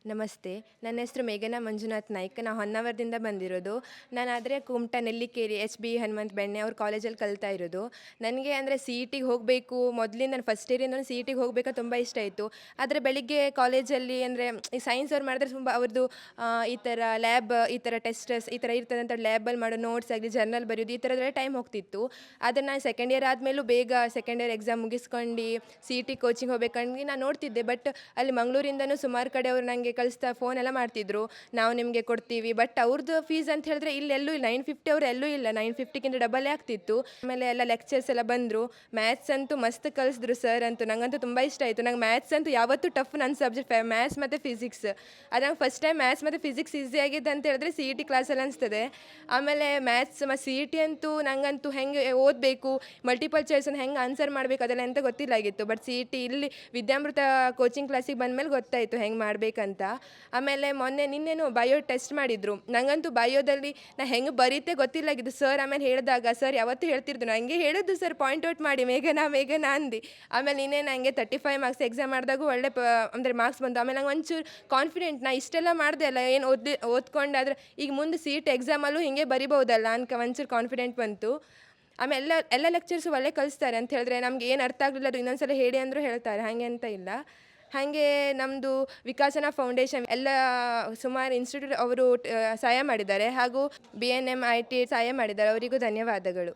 ನಮಸ್ತೆ. ನನ್ನ ಹೆಸರು ಮೇಘನಾ ಮಂಜುನಾಥ್ ನಾಯ್ಕ್. ನಾನು ಹೊನ್ನಾವರದಿಂದ ಬಂದಿರೋದು. ನಾನಾದರೆ ಕುಮಟಾ, ನೆಲ್ಲಿಕೇರಿ, ಎಚ್ ಬಿ ಹನುಮಂತ ಬೆಣ್ಣೆ ಅವ್ರ ಕಾಲೇಜಲ್ಲಿ ಕಲಿತಾ ಇರೋದು. ನನಗೆ ಅಂದರೆ ಸಿ ಇ ಟಿಗೆ ಹೋಗಬೇಕು, ಮೊದಲಿಂದ ನಾನು ಫಸ್ಟ್ ಇಯರಿಂದನೂ ಸಿ ಇ ಟಿಗೆ ಹೋಗಬೇಕಂತ ತುಂಬ ಇಷ್ಟ ಇತ್ತು. ಆದರೆ ಬೆಳಿಗ್ಗೆ ಕಾಲೇಜಲ್ಲಿ ಅಂದರೆ ಈ ಸೈನ್ಸ್ ಅವ್ರು ಮಾಡಿದ್ರೆ ತುಂಬ ಅವ್ರದ್ದು ಈ ಥರ ಲ್ಯಾಬ್, ಈ ಥರ ಟೆಸ್ಟಸ್ ಈ ಥರ ಇರ್ತದೆ ಅಂತ ಲ್ಯಾಬಲ್ಲಿ ಮಾಡೋ ನೋಟ್ಸ್ ಆಗಲಿ, ಜರ್ನಲ್ ಬರೆಯೋದು ಈ ಥರದ್ರಲ್ಲೇ ಟೈಮ್ ಹೋಗ್ತಿತ್ತು. ಆದರೆ ನಾನು ಸೆಕೆಂಡ್ ಇಯರ್ ಆದಮೇಲೂ ಬೇಗ ಸೆಕೆಂಡ್ ಇಯರ್ ಎಕ್ಸಾಮ್ ಮುಗಿಸ್ಕೊಂಡು ಸಿ ಇ ಟಿ ಕೋಚಿಂಗ್ ಹೋಗ್ಬೇಕಂದು ನಾನು ನೋಡ್ತಿದ್ದೆ. ಬಟ್ ಅಲ್ಲಿ ಮಂಗಳೂರಿಂದನೂ ಸುಮಾರು ಕಡೆ ಅವರು ನನಗೆ ಕಳಿಸ್ತಾ ಫೋನ್ ಎಲ್ಲ ಮಾಡ್ತಿದ್ರು, ನಾವು ನಿಮಗೆ ಕೊಡ್ತೀವಿ. ಬಟ್ ಅವ್ರದ್ದು ಫೀಸ್ ಅಂತ ಹೇಳಿದ್ರೆ ಇಲ್ಲೆಲ್ಲೂ ಇಲ್ಲ, 950 ಅವ್ರು ಎಲ್ಲೂ ಇಲ್ಲ, 950ಕ್ಕಿಂತ ಡಬಲೇ ಆಗ್ತಿತ್ತು. ಆಮೇಲೆ ಎಲ್ಲ ಲೆಕ್ಚರ್ಸ್ ಎಲ್ಲ ಬಂದರು. ಮ್ಯಾಥ್ಸ್ ಅಂತೂ ಮಸ್ತ್ ಕಲಿಸಿದ್ರು ಸರ್ ಅಂತೂ. ನಂಗಂತೂ ತುಂಬ ಇಷ್ಟ ಆಯಿತು. ನಂಗೆ ಮ್ಯಾಥ್ಸ್ ಅಂತೂ ಯಾವತ್ತೂ ಟಫ್ ನನ್ನ ಸಬ್ಜೆಕ್ಟ್ ಮ್ಯಾಥ್ಸ್ ಮತ್ತು ಫಿಸಿಕ್ಸ್. ಅದು ನಂಗೆ ಫಸ್ಟ್ ಟೈಮ್ ಮ್ಯಾಥ್ಸ್ ಮತ್ತು ಫಿಸಿಕ್ಸ್ ಈಸಿ ಆಗಿದೆ ಅಂತ ಹೇಳಿದ್ರೆ ಸಿ ಇ ಟಿ ಕ್ಲಾಸಲ್ಲಿ ಅನಿಸ್ತದೆ. ಆಮೇಲೆ ಮ್ಯಾಥ್ಸ್ ಮತ್ತು ಸಿ ಇ ಟಿ ಅಂತೂ ನಂಗಂತೂ ಹೆಂಗೆ ಓದಬೇಕು, ಮಲ್ಟಿಪಲ್ ಚಾಯ್ಸನ್ನು ಹೆಂಗೆ ಆನ್ಸರ್ ಮಾಡಬೇಕು ಅದೆಲ್ಲ ಎಂತ ಗೊತ್ತಿಲ್ಲಾಗಿತ್ತು. ಬಟ್ ಸಿ ಇ ಟಿ ಇಲ್ಲಿ ವಿದ್ಯಾಮೃತ ಕೋಚಿಂಗ್ ಕ್ಲಾಸಿಗೆ ಬಂದಮೇಲೆ ಗೊತ್ತಾಯಿತು ಹೆಂಗೆ ಮಾಡಬೇಕಂತ. ಆಮೇಲೆ ನಿನ್ನೆನೂ ಬಯೋ ಟೆಸ್ಟ್ ಮಾಡಿದರು. ನನಗಂತೂ ಬಯೋದಲ್ಲಿ ನಾ ಹೆಂಗೆ ಬರೀತೆ ಗೊತ್ತಿಲ್ಲಾಗಿದ್ದು. ಸರ್ ಆಮೇಲೆ ಹೇಳಿದಾಗ ಸರ್ ಯಾವತ್ತೂ ಹೇಳ್ತಿದ್ರು, ನನಗೆ ಹೇಳೋದು ಸರ್ ಪಾಯಿಂಟ್ ಔಟ್ ಮಾಡಿ ಮೇಘನಾ ಮೇಘನಾ ಅಂದು. ಆಮೇಲೆ ನಿನ್ನೆ ನನಗೆ 35 ಮಾರ್ಕ್ಸ್ ಎಕ್ಸಾಮ್ ಮಾಡಿದಾಗೂ ಒಳ್ಳೆ ಅಂದರೆ ಮಾರ್ಕ್ಸ್ ಬಂತು. ಆಮೇಲೆ ನಂಗೆ ಒಂಚೂರು ಕಾನ್ಫಿಡೆಂಟ್, ನಾ ಇಷ್ಟೆಲ್ಲ ಮಾಡಿದೆ ಅಲ್ಲ, ಏನು ಓದ್ಕೊಂಡಾದ್ರೆ ಈಗ ಮುಂದೆ ಸಿ ಇ ಟಿ ಎಕ್ಸಾಮಲ್ಲೂ ಹಿಂಗೆ ಬರಿಬೋದಲ್ಲ ಅನ್ಕ ಒಂಚೂರು ಕಾನ್ಫಿಡೆಂಟ್ ಬಂತು. ಆಮೇಲೆ ಎಲ್ಲ ಲೆಕ್ಚರ್ಸು ಒಳ್ಳೆ ಕಲಿಸ್ತಾರೆ ಅಂತ ಹೇಳಿದ್ರೆ ನಮ್ಗೆ ಏನು ಅರ್ಥ ಆಗಲಿಲ್ಲ ಅದು ಇನ್ನೊಂದು ಸಲ ಹೇಳಿ ಅಂದರೂ ಹೇಳ್ತಾರೆ, ಹಾಗೆ ಅಂತ ಇಲ್ಲ. ಹಾಗೆ ನಮ್ಮದು ವಿಕಾಸನ ಫೌಂಡೇಶನ್ ಎಲ್ಲ ಸುಮಾರು ಇನ್ಸ್ಟಿಟ್ಯೂಟ್ ಅವರು ಸಹಾಯ ಮಾಡಿದ್ದಾರೆ. ಹಾಗೂ BNM IIT ಸಹಾಯ ಮಾಡಿದ್ದಾರೆ, ಅವರಿಗೂ ಧನ್ಯವಾದಗಳು.